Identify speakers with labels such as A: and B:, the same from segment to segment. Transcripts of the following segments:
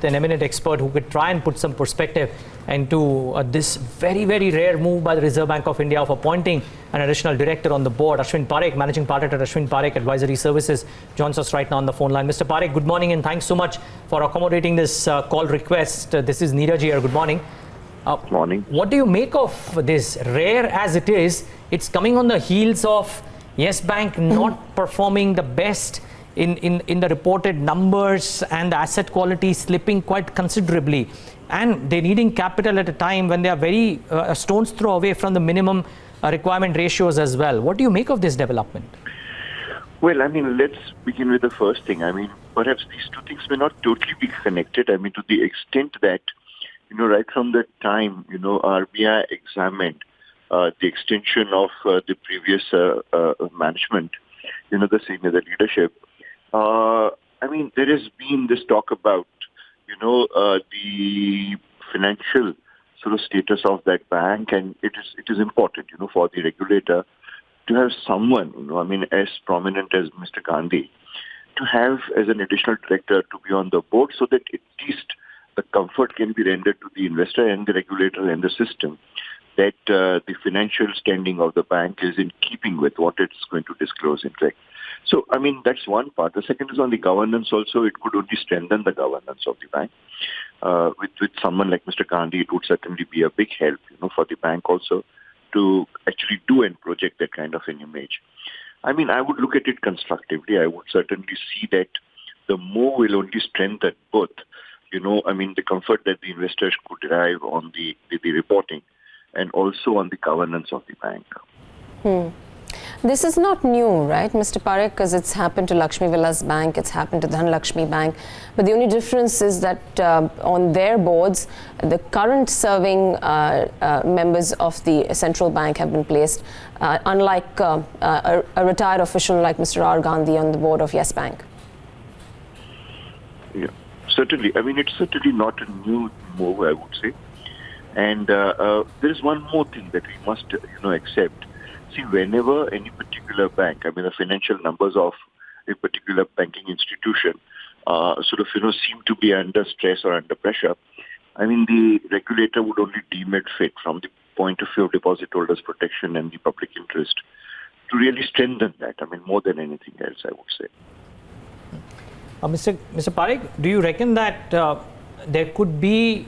A: with an eminent expert who could try and put some perspective into this very, very rare move by the Reserve Bank of India of appointing an additional director on the board. Ashvin Parekh, Managing Partner at Ashvin Parekh Advisory Services, joins us right now on the phone line. Mr. Parekh, good morning and thanks so much for accommodating this call request. This is Neeraj here. Good morning.
B: Good morning.
A: What do you make of this? Rare as it is, it's coming on the heels of Yes Bank not performing the best in the reported numbers and the asset quality slipping quite considerably, and they're needing capital at a time when they are very a stone's throw away from the minimum requirement ratios as well. What do you make of this development?
B: Well, I mean, let's begin with the first thing. I mean, perhaps these two things may not totally be connected. I mean, to the extent that, right from the time, RBI examined the extension of the previous management, the leadership, I mean, there has been this talk about, the financial sort of status of that bank, and it is important, for the regulator to have someone, as prominent as Mr. Gandhi, to have as an additional director to be on the board, so that at least the comfort can be rendered to the investor and the regulator and the system that the financial standing of the bank is in keeping with what it's going to disclose in fact. So, I mean, that's one part. The second is on the governance also. It could only strengthen the governance of the bank. With someone like Mr. Gandhi, it would certainly be a big help, for the bank also to actually do and project that kind of an image. I mean, I would look at it constructively. I would certainly see that the move will only strengthen both, the comfort that the investors could derive on the reporting and also on the governance of the bank.
C: This is not new, right, Mr. Parekh, because it's happened to Lakshmi Vilas Bank, it's happened to Dhanlaxmi Bank. But the only difference is that on their boards, the current serving members of the central bank have been placed, unlike a retired official like Mr. R Gandhi on the board of Yes Bank.
B: Yeah, certainly. I mean, it's certainly not a new move, I would say. And there is one more thing that we must, accept. See, whenever any particular bank, the financial numbers of a particular banking institution seem to be under stress or under pressure, the regulator would only deem it fit from the point of view of deposit holders' protection and the public interest to really strengthen that, more than anything else, I would say.
A: Mr. Parekh, do you reckon that there could be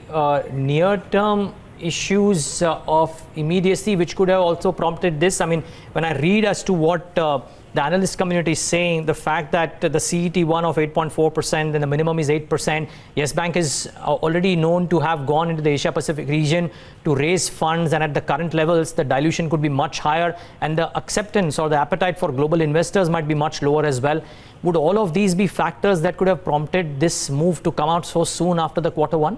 A: near-term issues of immediacy which could have also prompted this? I mean, when I read as to what the analyst community is saying, the fact that the CET1 of 8.4% and the minimum is 8%, Yes Bank is already known to have gone into the Asia Pacific region to raise funds, and at the current levels the dilution could be much higher and the acceptance or the appetite for global investors might be much lower as well. Would all of these be factors that could have prompted this move to come out so soon after the Q1?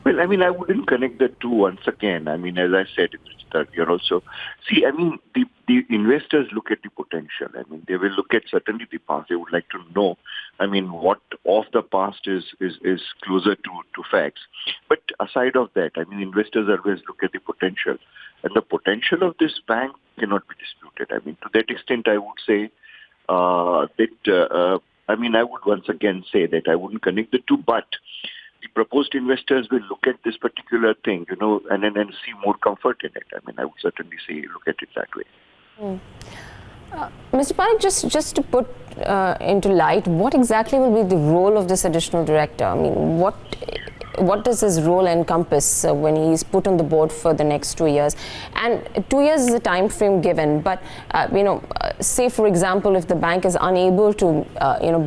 B: Well, I wouldn't connect the two once again. As I said earlier also. See, the investors look at the potential. They will look at certainly the past. They would like to know, what of the past is closer to facts. But aside of that, investors always look at the potential. And the potential of this bank cannot be disputed. To that extent, I would say that, I would once again say that I wouldn't connect the two, but the proposed investors will look at this particular thing, and then see more comfort in it. I would certainly say look at it that way.
C: Mr. Parekh, just to put into light, what exactly will be the role of this additional director? What does his role encompass when he's put on the board for the next 2 years? And 2 years is the time frame given, but say for example, if the bank is unable to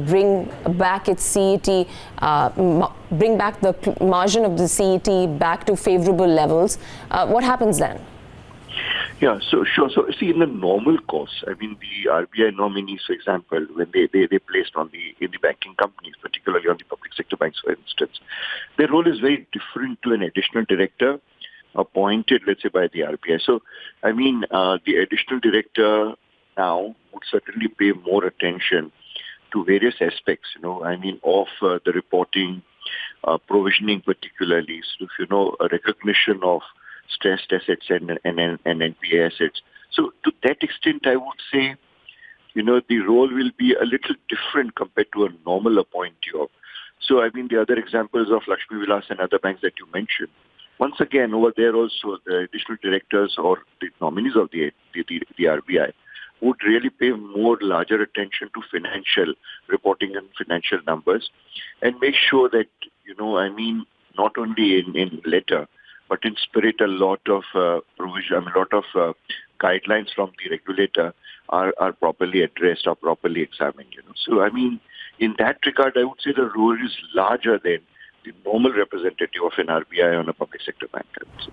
C: bring back its CET, bring back the margin of the CET back to favorable levels, what happens then?
B: Yeah, so sure. So see, in the normal course, the RBI nominees, for example, when they placed in the banking companies, particularly on the public sector banks, for instance, their role is very different to an additional director appointed, let's say, by the RBI. So, the additional director now would certainly pay more attention to various aspects, of the reporting, provisioning particularly, a recognition of stressed assets and NPA assets. So to that extent, I would say, the role will be a little different compared to a normal appointee of So, I mean, the other examples of Lakshmi Vilas and other banks that you mentioned, once again, over there also, the additional directors or the nominees of the RBI would really pay larger attention to financial reporting and financial numbers and make sure that, not only in letter, but in spirit, a lot of provision, a lot of guidelines from the regulator are properly addressed or properly examined. So, I mean, in that regard, I would say the role is larger than the normal representative of an RBI on a public sector bank, I would say.